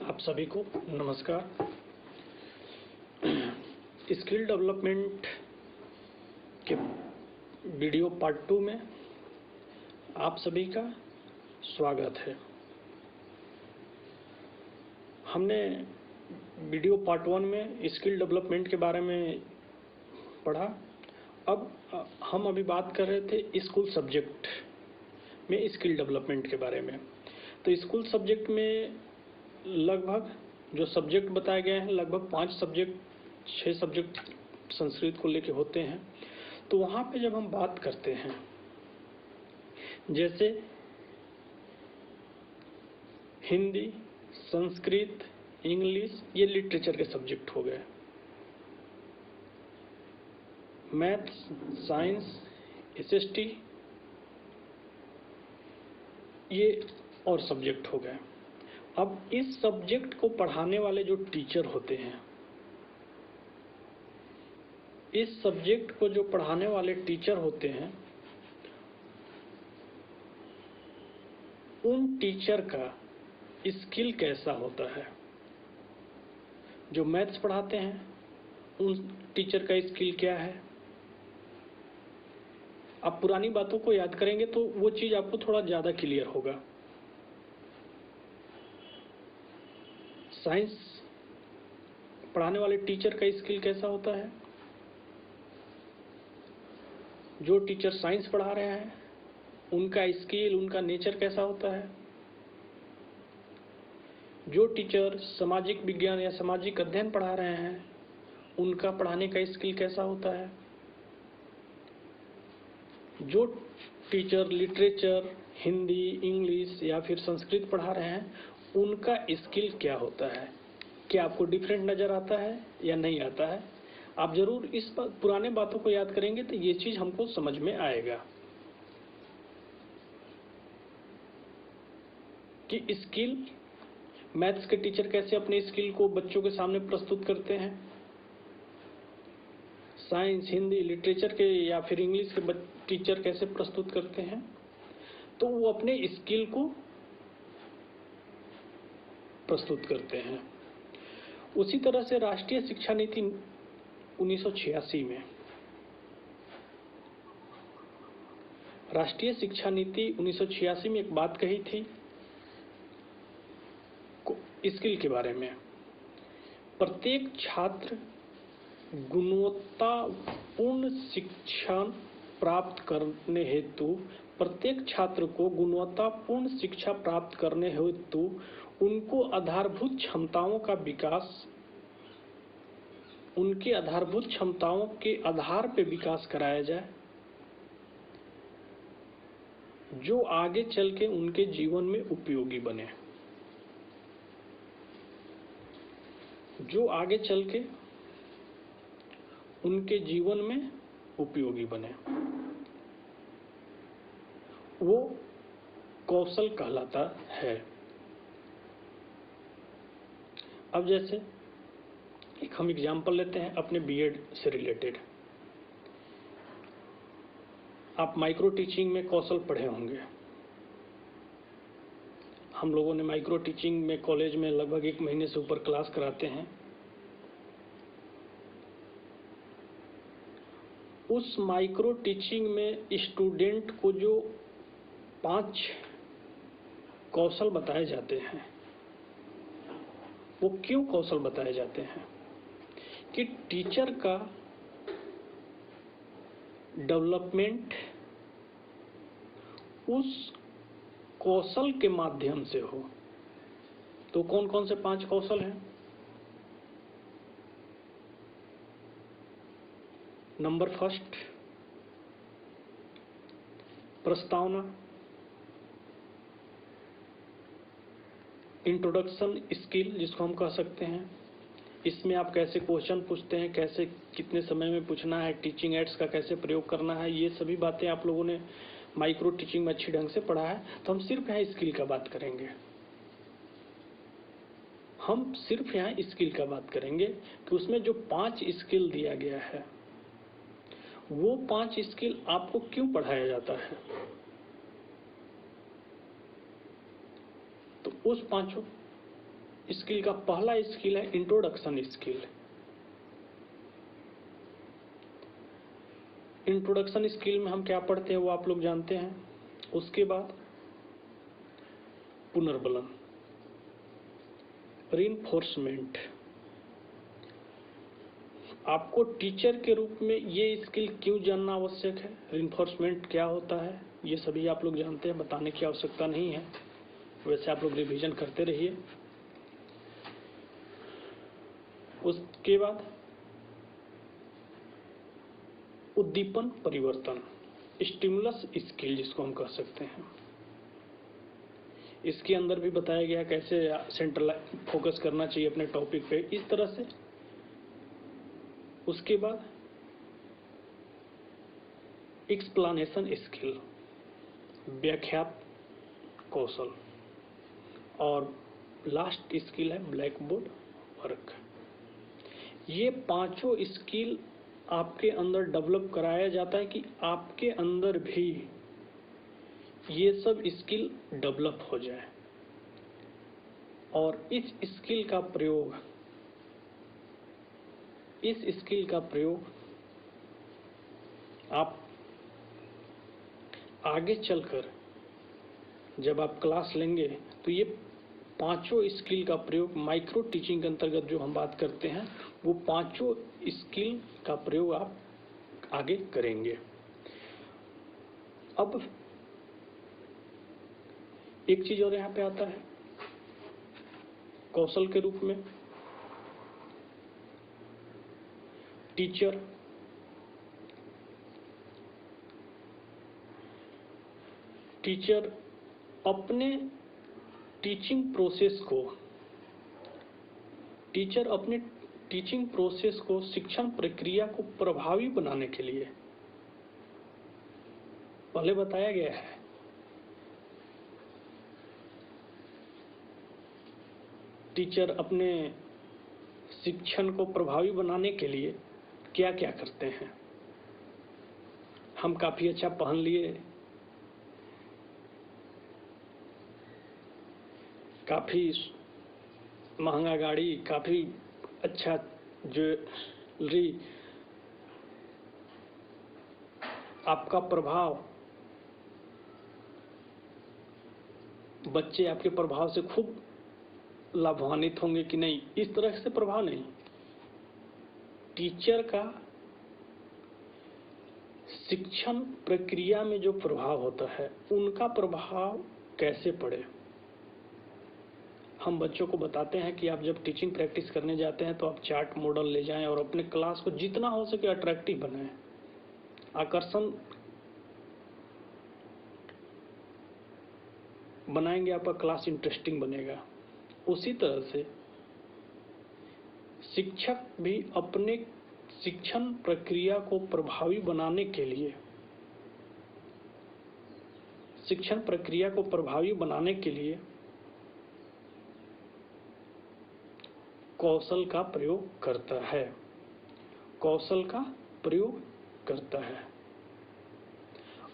आप सभी को नमस्कार। स्किल डेवलपमेंट के वीडियो पार्ट 2 में आप सभी का स्वागत है। हमने वीडियो पार्ट 1 में स्किल डेवलपमेंट के बारे में पढ़ा। अब हम अभी बात कर रहे थे स्कूल सब्जेक्ट में स्किल डेवलपमेंट के बारे में। तो स्कूल सब्जेक्ट में लगभग जो सब्जेक्ट बताए गए हैं लगभग 6 सब्जेक्ट संस्कृत को लेके होते हैं। तो वहाँ पे जब हम बात करते हैं जैसे हिंदी, संस्कृत, इंग्लिश, ये लिटरेचर के सब्जेक्ट हो गए। मैथ्स, साइंस, एसएसटी ये और सब्जेक्ट हो गए। अब इस सब्जेक्ट को पढ़ाने वाले जो टीचर होते हैं, इस सब्जेक्ट को जो पढ़ाने वाले टीचर होते हैं, उन टीचर का स्किल कैसा होता है। जो मैथ्स पढ़ाते हैं उन टीचर का स्किल क्या है। आप पुरानी बातों को याद करेंगे तो वो चीज आपको थोड़ा ज्यादा क्लियर होगा। साइंस पढ़ाने वाले टीचर का स्किल कैसा होता है। जो टीचर साइंस पढ़ा रहे हैं उनका स्किल, उनका नेचर कैसा होता है। जो टीचर सामाजिक विज्ञान या सामाजिक अध्ययन पढ़ा रहे हैं उनका पढ़ाने का स्किल कैसा होता है। जो टीचर लिटरेचर, हिंदी, इंग्लिश या फिर संस्कृत पढ़ा रहे हैं उनका स्किल क्या होता है। क्या आपको डिफरेंट नजर आता है या नहीं आता है। आप जरूर इस पुराने बातों को याद करेंगे तो ये चीज हमको समझ में आएगा कि स्किल, मैथ्स के टीचर कैसे अपने स्किल को बच्चों के सामने प्रस्तुत करते हैं। साइंस, हिंदी, लिटरेचर के या फिर इंग्लिश के टीचर कैसे प्रस्तुत करते हैं। तो वो अपने स्किल को प्रस्तुत करते हैं। उसी तरह से राष्ट्रीय शिक्षा नीति 1986 में, राष्ट्रीय शिक्षा नीति 1986 में एक बात कही थी स्किल के बारे में। प्रत्येक छात्र गुणवत्तापूर्ण शिक्षा प्राप्त करने हेतु, प्रत्येक छात्र को गुणवत्तापूर्ण शिक्षा प्राप्त करने हेतु उनको आधारभूत क्षमताओं का विकास, उनके आधारभूत क्षमताओं के आधार पर विकास कराया जाए जो आगे चल के उनके जीवन में उपयोगी बने, जो आगे चल के उनके जीवन में उपयोगी बने। वो कौशल कहलाता है। अब जैसे एक हम एग्जाम्पल लेते हैं अपने बीएड से रिलेटेड। आप माइक्रो टीचिंग में कौशल पढ़े होंगे। हम लोगों ने माइक्रो टीचिंग में कॉलेज में लगभग 1 महीने से ऊपर क्लास कराते हैं। उस माइक्रो टीचिंग में स्टूडेंट को जो 5 कौशल बताए जाते हैं, वो क्यों कौशल बताए जाते हैं कि टीचर का डेवलपमेंट उस कौशल के माध्यम से हो। तो कौन कौन से 5 कौशल हैं। नंबर फर्स्ट, प्रस्तावना, इंट्रोडक्शन स्किल जिसको हम कह सकते हैं। इसमें आप कैसे क्वेश्चन पूछते हैं, कैसे कितने समय में पूछना है, टीचिंग एड्स का कैसे प्रयोग करना है, ये सभी बातें आप लोगों ने माइक्रो टीचिंग में अच्छी ढंग से पढ़ा है। तो हम सिर्फ यहाँ स्किल का बात करेंगे। हम सिर्फ यहाँ स्किल का बात करेंगे कि उसमें जो 5 स्किल दिया गया है वो 5 स्किल आपको क्यों पढ़ाया जाता है। तो उस 5 स्किल का पहला स्किल है इंट्रोडक्शन स्किल। इंट्रोडक्शन स्किल में हम क्या पढ़ते हैं वो आप लोग जानते हैं। उसके बाद पुनर्बलन, रीइंफोर्समेंट। आपको टीचर के रूप में ये स्किल क्यों जानना आवश्यक है, रीइंफोर्समेंट क्या होता है, ये सभी आप लोग जानते हैं, बताने की आवश्यकता नहीं है। वैसे आप लोग रिवीजन करते रहिए। उसके बाद उद्दीपन परिवर्तन, स्टिमुलस स्किल जिसको हम कह सकते हैं। इसके अंदर भी बताया गया कैसे सेंट्रल फोकस करना चाहिए अपने टॉपिक पे, इस तरह से। उसके बाद एक्सप्लेनेशन स्किल, व्याख्यात कौशल। और लास्ट स्किल है ब्लैक बोर्ड वर्क। ये पांचों स्किल आपके अंदर डेवलप कराया जाता है कि आपके अंदर भी ये सब स्किल डेवलप हो जाए और इस स्किल का प्रयोग आप आगे चलकर जब आप क्लास लेंगे तो ये पांचों स्किल का प्रयोग माइक्रो टीचिंग के अंतर्गत जो हम बात करते हैं वो पांचों स्किल का प्रयोग आप आगे करेंगे। अब एक चीज और यहाँ पे आता है कौशल के रूप में। टीचर अपने टीचिंग प्रोसेस को शिक्षण प्रक्रिया को प्रभावी बनाने के लिए, पहले बताया गया है, टीचर अपने शिक्षण को प्रभावी बनाने के लिए क्या क्या करते हैं। हम काफी अच्छा पहन लिए, काफी महंगा गाड़ी, काफी अच्छा ज्वेलरी, आपका प्रभाव, बच्चे आपके प्रभाव से खूब लाभान्वित होंगे कि नहीं, इस तरह से प्रभाव नहीं। टीचर का शिक्षण प्रक्रिया में जो प्रभाव होता है उनका प्रभाव कैसे पड़े। हम बच्चों को बताते हैं कि आप जब टीचिंग प्रैक्टिस करने जाते हैं तो आप चार्ट मॉडल ले जाएं और अपने क्लास को जितना हो सके अट्रैक्टिव बनाएं, आकर्षण बनाएंगे, आपका क्लास इंटरेस्टिंग बनेगा। उसी तरह से शिक्षक भी अपने शिक्षण प्रक्रिया को प्रभावी बनाने के लिए कौशल का प्रयोग करता है।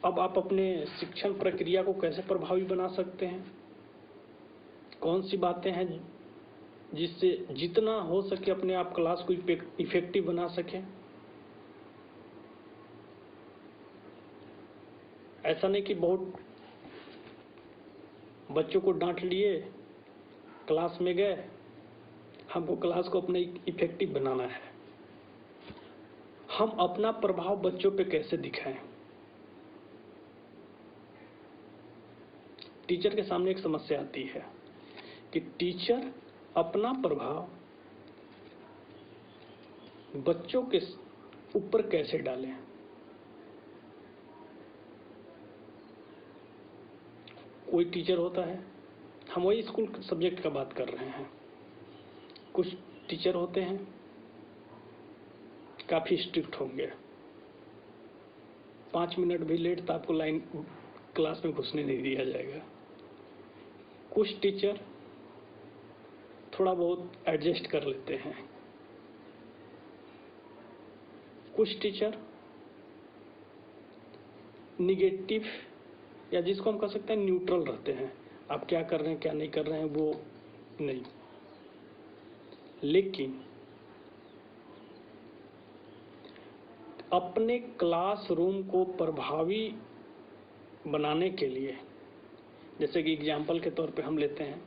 अब आप अपने शिक्षण प्रक्रिया को कैसे प्रभावी बना सकते हैं, कौन सी बातें हैं जिससे जितना हो सके अपने आप क्लास को इफेक्टिव बना सकें। ऐसा नहीं कि बहुत बच्चों को डांट लिए, क्लास में गए, हमको क्लास को अपने इफेक्टिव बनाना है। हम अपना प्रभाव बच्चों पे कैसे दिखाएं। टीचर के सामने एक समस्या आती है कि टीचर अपना प्रभाव बच्चों के ऊपर कैसे डालें। कोई टीचर होता है, हम वही स्कूल सब्जेक्ट का बात कर रहे हैं, कुछ टीचर होते हैं काफी स्ट्रिक्ट होंगे, 5 मिनट भी लेट तो आपको लाइन क्लास में घुसने नहीं दिया जाएगा। कुछ टीचर थोड़ा बहुत एडजस्ट कर लेते हैं, कुछ टीचर निगेटिव या जिसको हम कह सकते हैं न्यूट्रल रहते हैं। आप क्या कर रहे हैं क्या नहीं कर रहे हैं वो नहीं, लेकिन अपने क्लासरूम को प्रभावी बनाने के लिए, जैसे कि एग्जाम्पल के तौर पे हम लेते हैं,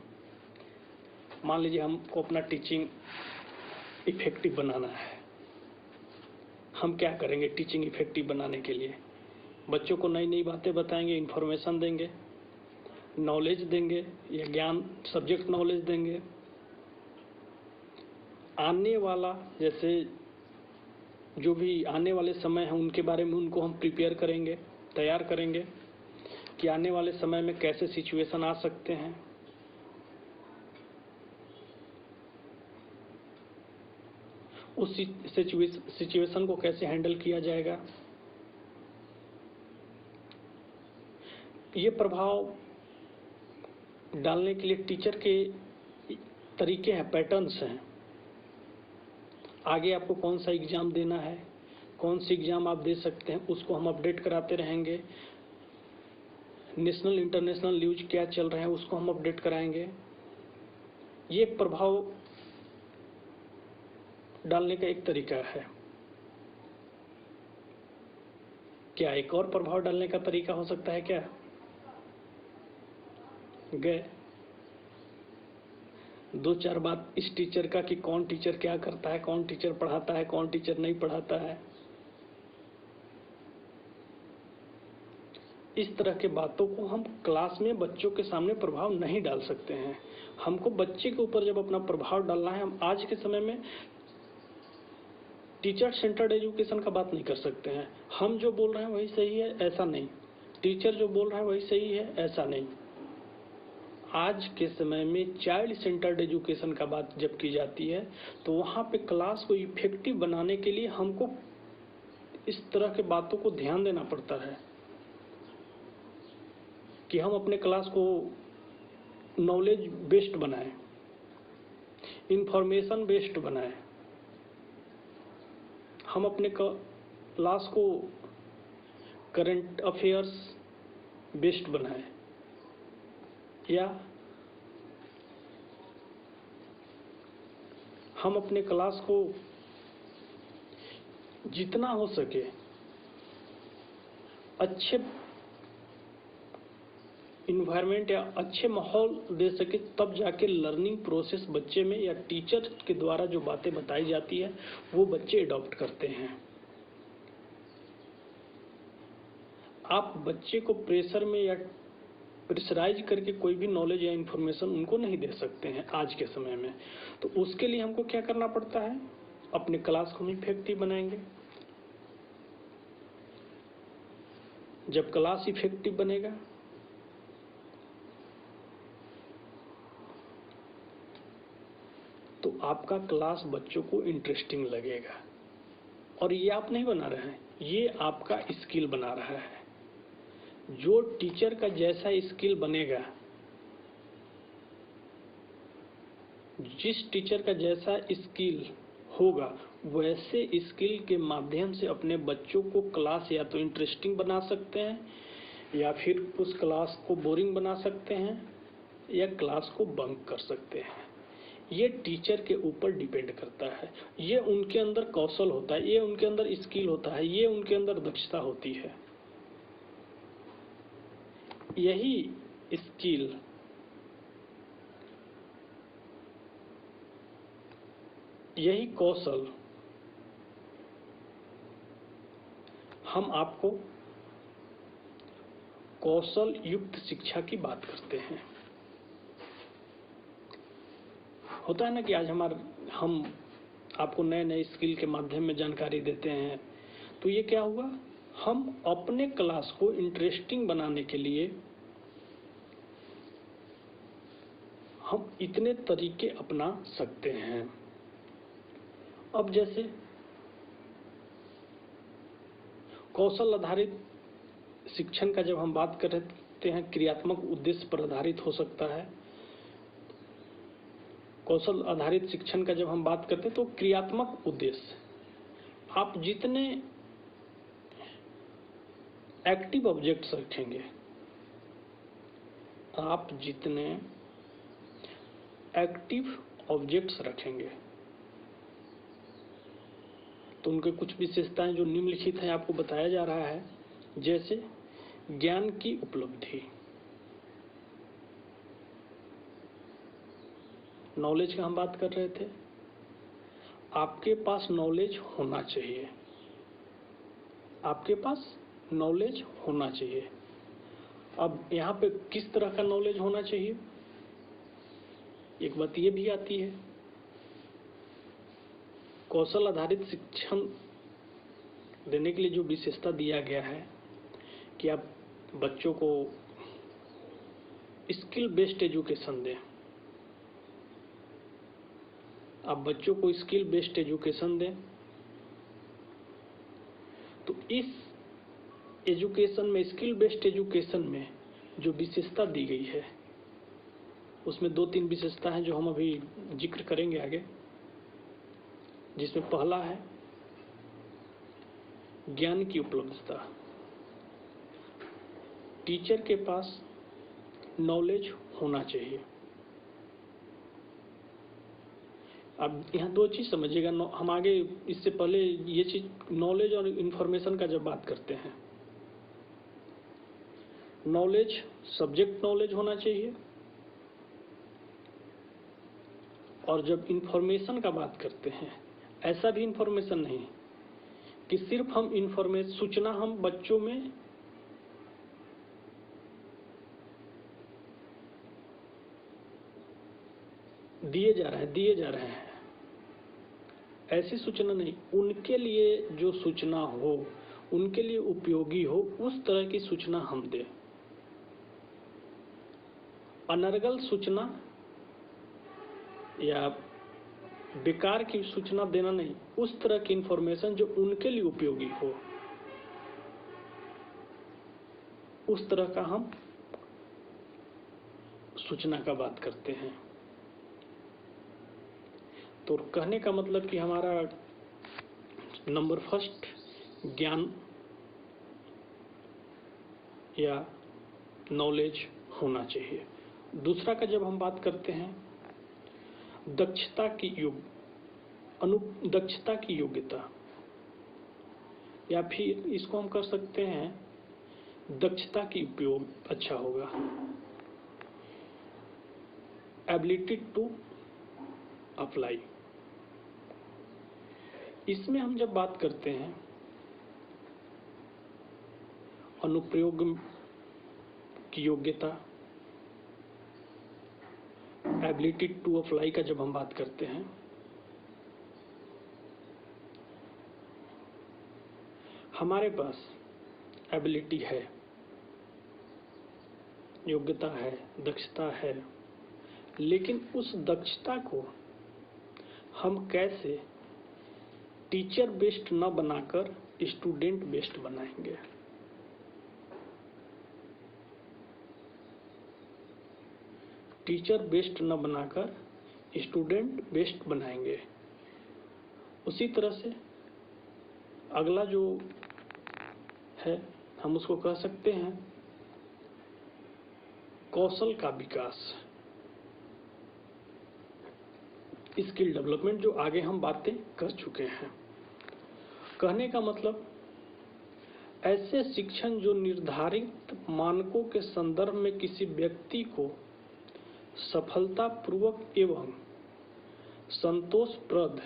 मान लीजिए हमको अपना टीचिंग इफेक्टिव बनाना है। हम क्या करेंगे टीचिंग इफेक्टिव बनाने के लिए? बच्चों को नई नई बातें बताएंगे, इन्फॉर्मेशन देंगे, नॉलेज देंगे या ज्ञान सब्जेक्ट नॉलेज देंगे। आने वाला, जैसे जो भी आने वाले समय है उनके बारे में उनको हम प्रिपेयर करेंगे, तैयार करेंगे कि आने वाले समय में कैसे सिचुएशन आ सकते हैं। उस सिचुएशन को कैसे हैंडल किया जाएगा। ये प्रभाव डालने के लिए टीचर के तरीके हैं, पैटर्न्स हैं। आगे आपको कौन सा एग्जाम देना है, कौन सी एग्जाम आप दे सकते हैं, उसको हम अपडेट कराते रहेंगे। नेशनल इंटरनेशनल न्यूज क्या चल रहे हैं उसको हम अपडेट कराएंगे। ये प्रभाव डालने का एक तरीका है। क्या एक और प्रभाव डालने का तरीका हो सकता है क्या? गए दो चार बात इस टीचर का कि कौन टीचर क्या करता है, कौन टीचर पढ़ाता है, कौन टीचर नहीं पढ़ाता है। इस तरह के बातों को हम क्लास में बच्चों के सामने प्रभाव नहीं डाल सकते हैं। हमको बच्चे के ऊपर जब अपना प्रभाव डालना है, हम आज के समय में टीचर सेंटर्ड एजुकेशन का बात नहीं कर सकते हैं। हम जो बोल रहे हैं वही सही है ऐसा नहीं, टीचर जो बोल रहा है वही सही है ऐसा नहीं। आज के समय में चाइल्ड सेंटर्ड एजुकेशन का बात जब की जाती है तो वहाँ पे क्लास को इफेक्टिव बनाने के लिए हमको इस तरह के बातों को ध्यान देना पड़ता है कि हम अपने क्लास को नॉलेज बेस्ड बनाएं, इंफॉर्मेशन बेस्ड बनाएं, हम अपने क्लास को करंट अफेयर्स बेस्ड बनाएं, या हम अपने क्लास को जितना हो सके अच्छे इन्वायरमेंट या अच्छे माहौल दे सके, तब जाके लर्निंग प्रोसेस बच्चे में या टीचर के द्वारा जो बातें बताई जाती है वो बच्चे अडॉप्ट करते हैं। आप बच्चे को प्रेशर में या प्रेशराइज करके कोई भी नॉलेज या इन्फॉर्मेशन उनको नहीं दे सकते हैं आज के समय में। तो उसके लिए हमको क्या करना पड़ता है? अपने क्लास को हम इफेक्टिव बनाएंगे। जब क्लास इफेक्टिव बनेगा तो आपका क्लास बच्चों को इंटरेस्टिंग लगेगा। और ये आप नहीं बना रहे हैं, ये आपका स्किल बना रहा है। जो टीचर का जैसा स्किल बनेगा, जिस टीचर का जैसा स्किल होगा, वैसे स्किल के माध्यम से अपने बच्चों को क्लास या तो इंटरेस्टिंग बना सकते हैं या फिर उस क्लास को बोरिंग बना सकते हैं या क्लास को बंक कर सकते हैं। ये टीचर के ऊपर डिपेंड करता है। ये उनके अंदर कौशल होता है, ये उनके अंदर स्किल होता है, ये उनके अंदर दक्षता होती है। यही स्किल यही कौशल हम आपको कौशल युक्त शिक्षा की बात करते हैं। होता है ना कि आज हम आपको नए नए स्किल के माध्यम में जानकारी देते हैं, तो ये क्या हुआ? हम अपने क्लास को इंटरेस्टिंग बनाने के लिए हम इतने तरीके अपना सकते हैं। अब जैसे कौशल आधारित शिक्षण का जब हम बात करते हैं, क्रियात्मक उद्देश्य पर आधारित हो सकता है। कौशल आधारित शिक्षण का जब हम बात करते हैं तो क्रियात्मक उद्देश्य, आप जितने एक्टिव ऑब्जेक्ट्स रखेंगे, आप जितने एक्टिव ऑब्जेक्ट्स रखेंगे तो उनके कुछ विशेषताएं जो निम्नलिखित हैं आपको बताया जा रहा है, जैसे ज्ञान की उपलब्धि, नॉलेज का हम बात कर रहे थे। आपके पास नॉलेज होना चाहिए, आपके पास नॉलेज होना चाहिए। अब यहाँ पे किस तरह का नॉलेज होना चाहिए, एक बात ये भी आती है, कौशल आधारित शिक्षण देने के लिए जो विशेषता दिया गया है कि आप बच्चों को स्किल बेस्ड एजुकेशन दें, आप बच्चों को स्किल बेस्ड एजुकेशन दें, तो इस एजुकेशन में, स्किल बेस्ड एजुकेशन में जो विशेषता दी गई है उसमें 2-3 विशेषता हैं जो हम अभी जिक्र करेंगे आगे, जिसमें पहला है ज्ञान की उपलब्धता। टीचर के पास नॉलेज होना चाहिए। अब यहाँ 2 चीज समझिएगा, हम आगे इससे पहले ये चीज नॉलेज और इंफॉर्मेशन का जब बात करते हैं, नॉलेज सब्जेक्ट नॉलेज होना चाहिए, और जब इंफॉर्मेशन का बात करते हैं ऐसा भी इंफॉर्मेशन नहीं कि सिर्फ हम सूचना हम बच्चों में दिए जा रहे हैं, ऐसी सूचना नहीं, उनके लिए जो सूचना हो, उनके लिए उपयोगी हो, उस तरह की सूचना हम दें। अनर्गल सूचना या बेकार की सूचना देना नहीं, उस तरह की इंफॉर्मेशन जो उनके लिए उपयोगी हो, उस तरह का हम सूचना का बात करते हैं। तो कहने का मतलब कि हमारा नंबर फर्स्ट ज्ञान या नॉलेज होना चाहिए। दूसरा का जब हम बात करते हैं दक्षता की योग्यता, या फिर इसको हम कर सकते हैं दक्षता की उपयोग अच्छा होगा, एबिलिटी टू अप्लाई। इसमें हम जब बात करते हैं अनुप्रयोग की योग्यता, एबिलिटी टू अप्लाई का जब हम बात करते हैं, हमारे पास एबिलिटी है, योग्यता है, दक्षता है, लेकिन उस दक्षता को हम कैसे टीचर बेस्ड न बनाकर स्टूडेंट बेस्ड बनाएंगे। टीचर बेस्ड न बनाकर स्टूडेंट बेस्ड बनाएंगे। उसी तरह से अगला जो है हम उसको कह सकते हैं कौशल का विकास, स्किल डेवलपमेंट, जो आगे हम बातें कर चुके हैं। कहने का मतलब ऐसे शिक्षण जो निर्धारित मानकों के संदर्भ में किसी व्यक्ति को सफलतापूर्वक एवं संतोषप्रद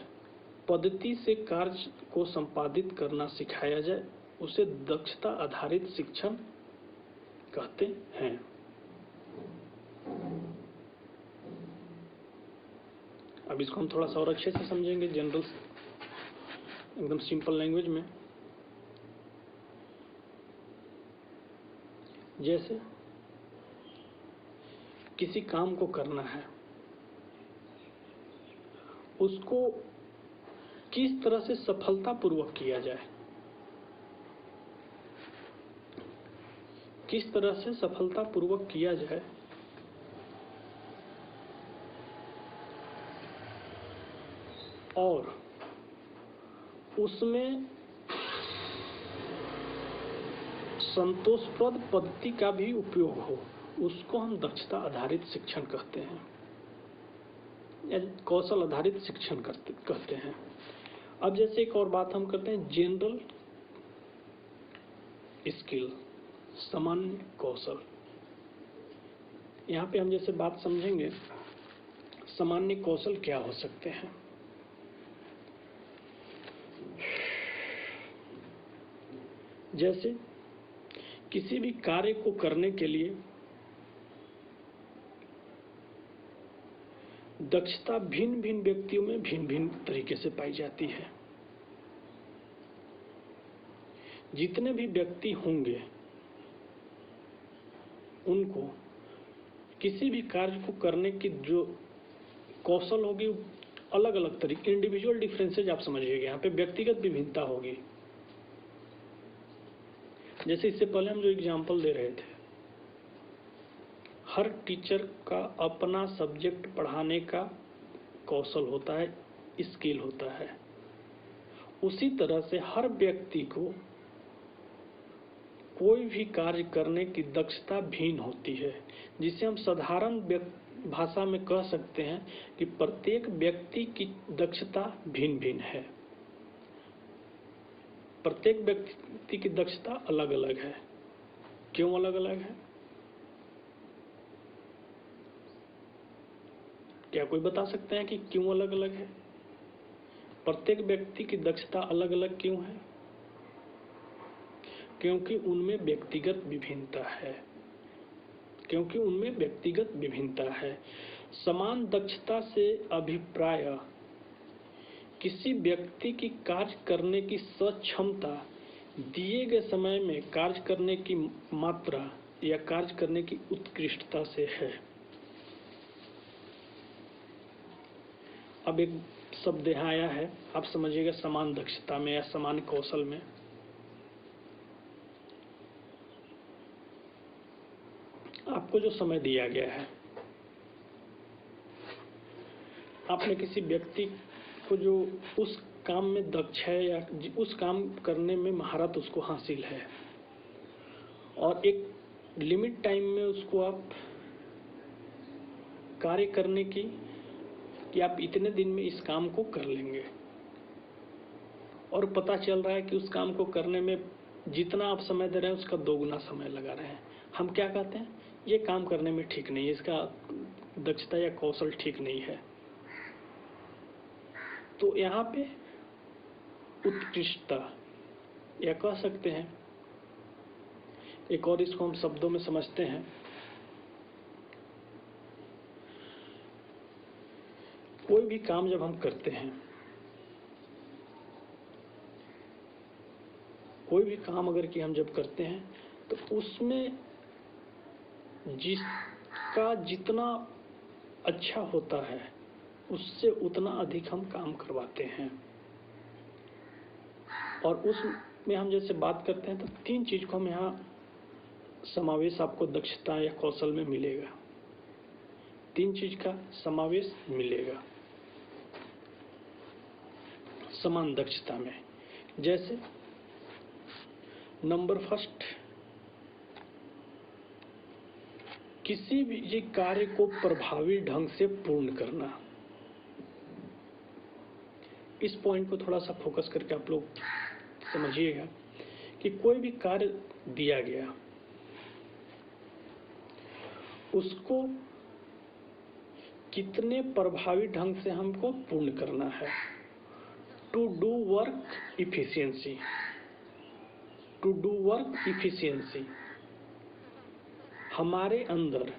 पद्धति से कार्य को संपादित करना सिखाया जाए, उसे दक्षता आधारित शिक्षण कहते हैं। अब इसको हम थोड़ा सा और अच्छे से समझेंगे, जनरल एकदम सिंपल लैंग्वेज में। जैसे किसी काम को करना है, उसको किस तरह से सफलतापूर्वक किया जाए, किस तरह से सफलतापूर्वक किया जाए, और उसमें संतोषप्रद पद्धति का भी उपयोग हो, उसको हम दक्षता आधारित शिक्षण कहते हैं या कौशल आधारित शिक्षण कहते हैं। अब जैसे एक और बात हम करते हैं, जनरल स्किल, सामान्य कौशल। यहाँ पे हम जैसे बात समझेंगे, सामान्य कौशल क्या हो सकते हैं। जैसे किसी भी कार्य को करने के लिए दक्षता भिन्न भिन्न व्यक्तियों में भिन्न भिन्न तरीके से पाई जाती है। जितने भी व्यक्ति होंगे उनको किसी भी कार्य को करने की जो कौशल होगी अलग अलग तरीके, इंडिविजुअल डिफरेंसेज आप समझिएगा, यहाँ पे व्यक्तिगत विभिन्नता होगी। जैसे इससे पहले हम जो एग्जाम्पल दे रहे थे, हर टीचर का अपना सब्जेक्ट पढ़ाने का कौशल होता है, स्किल होता है। उसी तरह से हर व्यक्ति को कोई भी कार्य करने की दक्षता भिन्न होती है, जिसे हम साधारण भाषा में कह सकते हैं कि प्रत्येक व्यक्ति की दक्षता भिन्न भिन्न है। प्रत्येक व्यक्ति की दक्षता अलग अलग है। क्यों अलग अलग है? क्या कोई बता सकते हैं कि क्यों अलग अलग है? प्रत्येक व्यक्ति की दक्षता अलग अलग क्यों है? क्योंकि उनमें व्यक्तिगत विभिन्नता है। क्योंकि उनमें व्यक्तिगत विभिन्नता है। समान दक्षता से अभिप्राय किसी व्यक्ति की कार्य करने की सक्षमता दिए गए समय में कार्य करने की मात्रा या कार्य करने की उत्कृष्टता से है। अब एक शब्द यहाँ आया है, आप समझिएगा, समान दक्षता में या समान कौशल में। आपको जो समय दिया गया है, आपने किसी व्यक्ति को जो उस काम में दक्ष है या उस काम करने में महारत उसको हासिल है, और एक लिमिट टाइम में उसको आप कार्य करने की कि आप इतने दिन में इस काम को कर लेंगे, और पता चल रहा है कि उस काम को करने में जितना आप समय दे रहे हैं उसका दोगुना समय लगा रहे हैं। हम क्या कहते हैं? ये काम करने में ठीक नहीं है, इसका दक्षता या कौशल ठीक नहीं है। तो यहाँ पे उत्कृष्टता या कह सकते हैं, एक और इसको हम शब्दों में समझते हैं, कोई भी काम जब हम करते हैं, कोई भी काम अगर कि हम जब करते हैं तो उसमें जिसका जितना अच्छा होता है उससे उतना अधिक हम काम करवाते हैं। और उसमें हम जैसे बात करते हैं तो तीन चीज को हम यहाँ समावेश आपको दक्षता या कौशल में मिलेगा। तीन चीज का समावेश मिलेगा समान दक्षता में। जैसे नंबर फर्स्ट, किसी भी कार्य को प्रभावी ढंग से पूर्ण करना। इस पॉइंट को थोड़ा सा फोकस करके आप लोग समझिएगा कि कोई भी कार्य दिया गया उसको कितने प्रभावी ढंग से हमको पूर्ण करना है। To do work efficiency, to do work efficiency, हमारे अंदर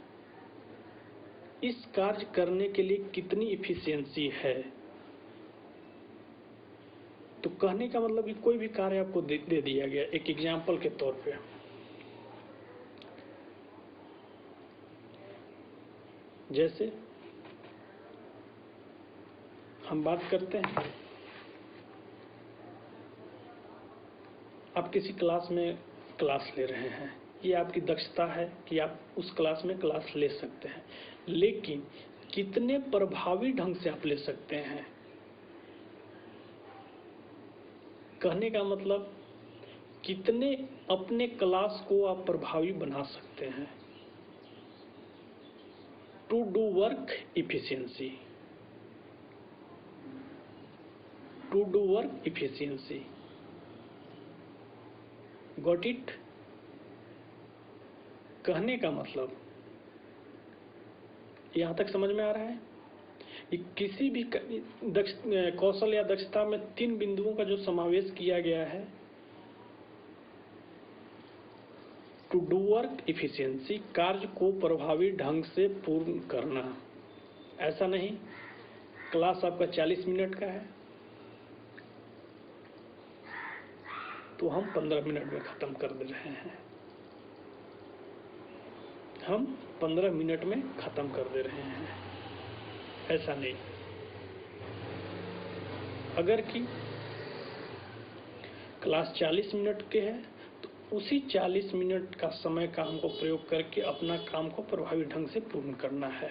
इस कार्य करने के लिए कितनी इफिशियंसी है। तो कहने का मतलब कि कोई भी कार्य आपको दे दिया गया, एक एग्जाम्पल के तौर पे, जैसे हम बात करते हैं, आप किसी क्लास में क्लास ले रहे हैं, ये आपकी दक्षता है कि आप उस क्लास में क्लास ले सकते हैं, लेकिन कितने प्रभावी ढंग से आप ले सकते हैं। कहने का मतलब कितने अपने क्लास को आप प्रभावी बना सकते हैं। To do work efficiency. To do work efficiency. Got it? कहने का मतलब यहां तक समझ में आ रहा है कि किसी भी कौशल या दक्षता में 3 बिंदुओं का जो समावेश किया गया है, टू डू वर्क इफिशियंसी, कार्य को प्रभावी ढंग से पूर्ण करना। ऐसा नहीं क्लास आपका 40 मिनट का है तो हम 15 मिनट में खत्म कर दे रहे हैं, हम 15 मिनट में खत्म कर दे रहे हैं। ऐसा नहीं। अगर कि क्लास 40 मिनट के है तो उसी 40 मिनट का समय का हमको प्रयोग करके अपना काम को प्रभावी ढंग से पूर्ण करना है।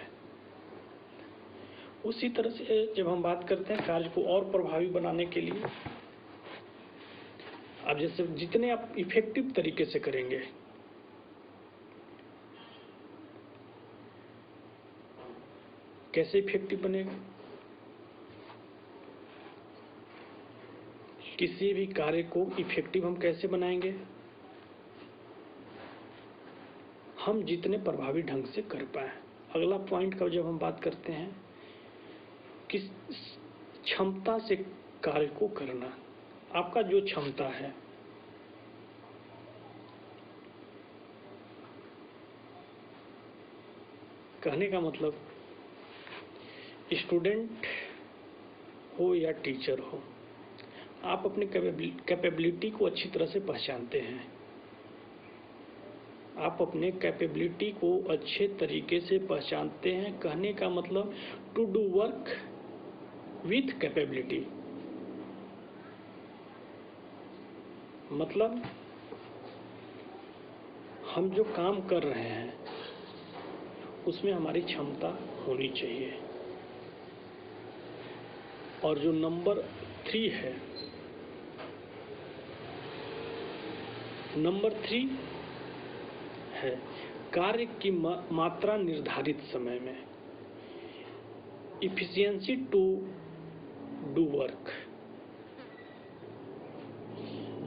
उसी तरह से जब हम बात करते हैं कार्य को और प्रभावी बनाने के लिए, अब जैसे जितने आप इफेक्टिव तरीके से करेंगे, कैसे इफेक्टिव बनेगा? किसी भी कार्य को इफेक्टिव हम कैसे बनाएंगे? हम जितने प्रभावी ढंग से कर पाए। अगला पॉइंट का जब हम बात करते हैं किस क्षमता से कार्य को करना, आपका जो क्षमता है, कहने का मतलब स्टूडेंट हो या टीचर हो, आप अपनी कैपेबिलिटी को अच्छी तरह से पहचानते हैं। आप अपने कैपेबिलिटी को अच्छे तरीके से पहचानते हैं। कहने का मतलब to do work with capability, मतलब हम जो काम कर रहे हैं उसमें हमारी क्षमता होनी चाहिए। और जो नंबर 3 है, नंबर 3 है कार्य की मात्रा निर्धारित समय में, इफिशियंसी टू डू वर्क।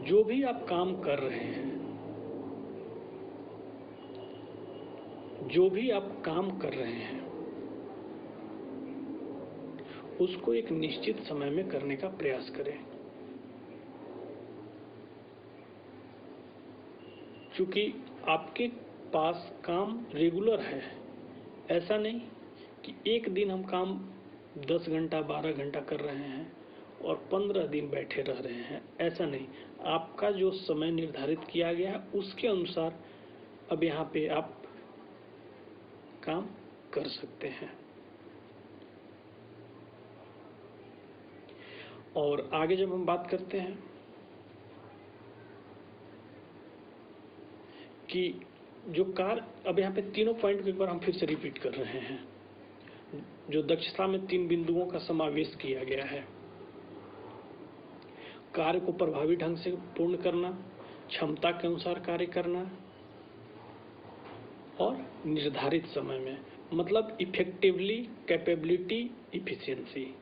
जो भी आप काम कर रहे हैं, जो भी आप काम कर रहे हैं उसको एक निश्चित समय में करने का प्रयास करें। क्योंकि आपके पास काम रेगुलर है, ऐसा नहीं कि एक दिन हम काम 10 घंटा 12 घंटा कर रहे हैं और 15 दिन बैठे रह रहे हैं, ऐसा नहीं। आपका जो समय निर्धारित किया गया है उसके अनुसार अब यहाँ पे आप काम कर सकते हैं। और आगे जब हम बात करते हैं कि जो कार्य, अब यहाँ पे तीनों पॉइंट को एक बार हम फिर से रिपीट कर रहे हैं। जो दक्षता में 3 बिंदुओं का समावेश किया गया है, कार्य को प्रभावी ढंग से पूर्ण करना, क्षमता के अनुसार कार्य करना और निर्धारित समय में, मतलब इफेक्टिवली, कैपेबिलिटी, इफिशियंसी।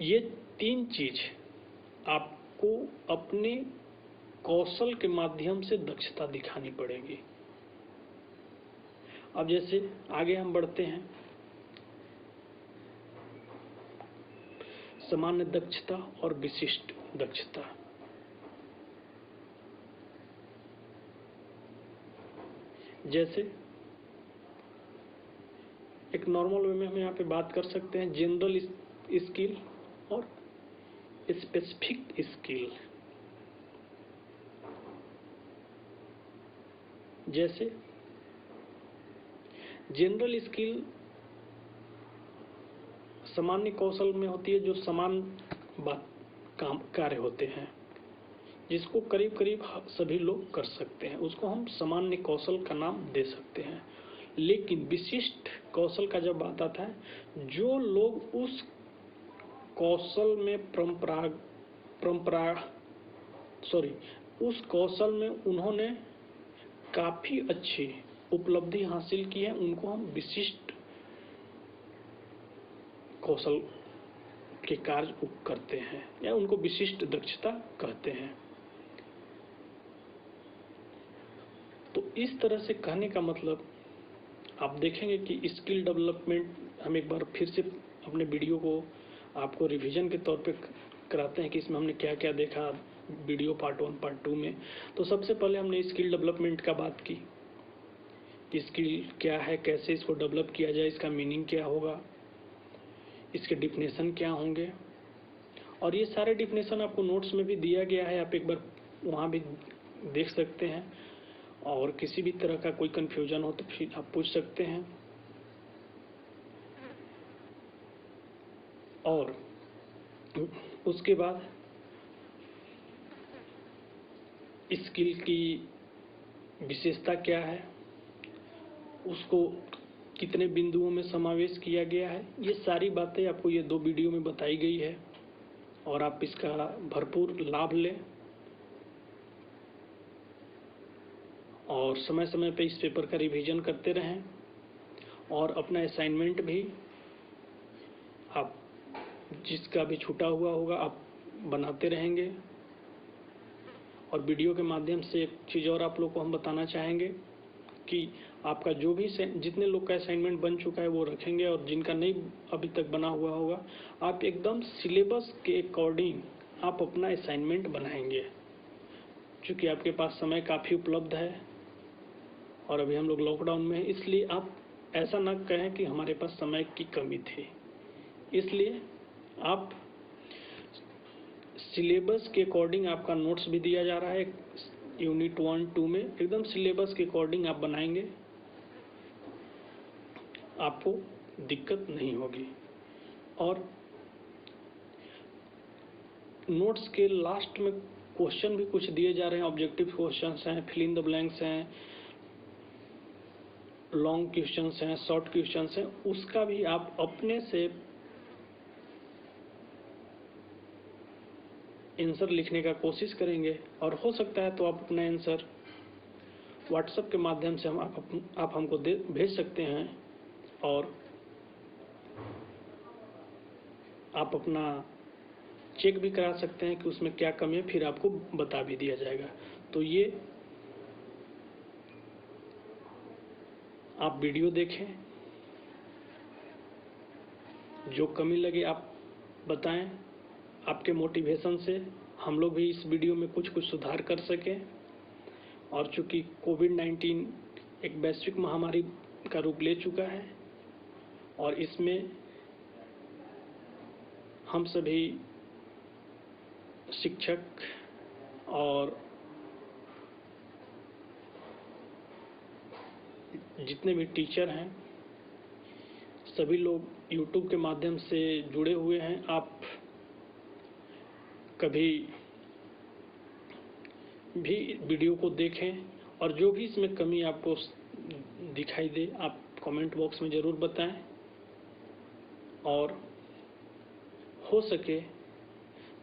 ये 3 चीज आपको अपने कौशल के माध्यम से दक्षता दिखानी पड़ेगी। अब जैसे आगे हम बढ़ते हैं, सामान्य दक्षता और विशिष्ट दक्षता। जैसे एक नॉर्मल वे में हम यहाँ पे बात कर सकते हैं जनरल स्किल और स्पेसिफिक स्किल। जैसे जनरल स्किल सामान्य कौशल में होती है, जो समान काम कार्य होते हैं जिसको करीब करीब सभी लोग कर सकते हैं, उसको हम सामान्य कौशल का नाम दे सकते हैं। लेकिन विशिष्ट कौशल का जब बात आता है, जो लोग उस कौशल में उस कौशल में उन्होंने काफी अच्छी उपलब्धि हासिल की है, उनको हम विशिष्ट कौशल के कार्य वो करते हैं या उनको विशिष्ट दक्षता कहते हैं। तो इस तरह से कहने का मतलब आप देखेंगे कि स्किल डेवलपमेंट, हम एक बार फिर से अपने वीडियो को आपको रिवीजन के तौर पे कराते हैं कि इसमें हमने क्या क्या देखा वीडियो पार्ट 1 पार्ट 2 में। तो सबसे पहले हमने स्किल डेवलपमेंट का बात की, स्किल क्या है, कैसे इसको डेवलप किया जाए, इसका मीनिंग क्या होगा, इसके डिफिनेशन क्या होंगे, और ये सारे डिफिनेशन आपको नोट्स में भी दिया गया है, आप एक बार वहाँ भी देख सकते हैं। और किसी भी तरह का कोई कन्फ्यूजन हो तो फिर आप पूछ सकते हैं। और उसके बाद स्किल की विशेषता क्या है, उसको कितने बिंदुओं में समावेश किया गया है, ये सारी बातें आपको ये 2 वीडियो में बताई गई है और आप इसका भरपूर लाभ लें और समय समय पे इस पेपर का रिवीजन करते रहें और अपना असाइनमेंट भी आप जिसका भी छूटा हुआ होगा आप बनाते रहेंगे। और वीडियो के माध्यम से एक चीज़ और आप लोग को हम बताना चाहेंगे कि आपका जो भी जितने लोग का असाइनमेंट बन चुका है वो रखेंगे, और जिनका नहीं अभी तक बना हुआ होगा आप एकदम सिलेबस के अकॉर्डिंग आप अपना असाइनमेंट बनाएंगे। क्योंकि आपके पास समय काफ़ी उपलब्ध है और अभी हम लोग लॉकडाउन में हैं, इसलिए आप ऐसा ना कहें कि हमारे पास समय की कमी थी। इसलिए आप सिलेबस के अकॉर्डिंग, आपका नोट्स भी दिया जा रहा है यूनिट 1 2 में, एकदम सिलेबस के अकॉर्डिंग आप बनाएंगे, आपको दिक्कत नहीं होगी। और नोट्स के लास्ट में क्वेश्चन भी कुछ दिए जा रहे हैं, ऑब्जेक्टिव क्वेश्चंस हैं, फिल इन द ब्लैंक्स हैं, लॉन्ग क्वेश्चंस हैं, शॉर्ट क्वेश्चंस हैं, उसका भी आप अपने से आंसर लिखने का कोशिश करेंगे। और हो सकता है तो आप अपना आंसर व्हाट्सएप के माध्यम से आप हमको भेज सकते हैं और आप अपना चेक भी करा सकते हैं कि उसमें क्या कमी है, फिर आपको बता भी दिया जाएगा। तो ये आप वीडियो देखें, जो कमी लगे आप बताएं, आपके मोटिवेशन से हम लोग भी इस वीडियो में कुछ सुधार कर सकें। और चूंकि कोविड-19 एक वैश्विक महामारी का रूप ले चुका है और इसमें हम सभी शिक्षक और जितने भी टीचर हैं सभी लोग YouTube के माध्यम से जुड़े हुए हैं। आप कभी भी वीडियो को देखें और जो भी इसमें कमी आपको दिखाई दे आप कमेंट बॉक्स में ज़रूर बताएं। और हो सके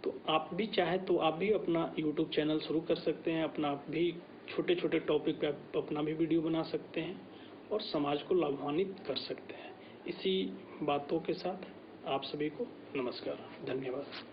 तो आप भी चाहें तो आप भी अपना YouTube चैनल शुरू कर सकते हैं, अपना भी छोटे छोटे टॉपिक पे आप अपना भी वीडियो बना सकते हैं और समाज को लाभान्वित कर सकते हैं। इसी बातों के साथ आप सभी को नमस्कार, धन्यवाद।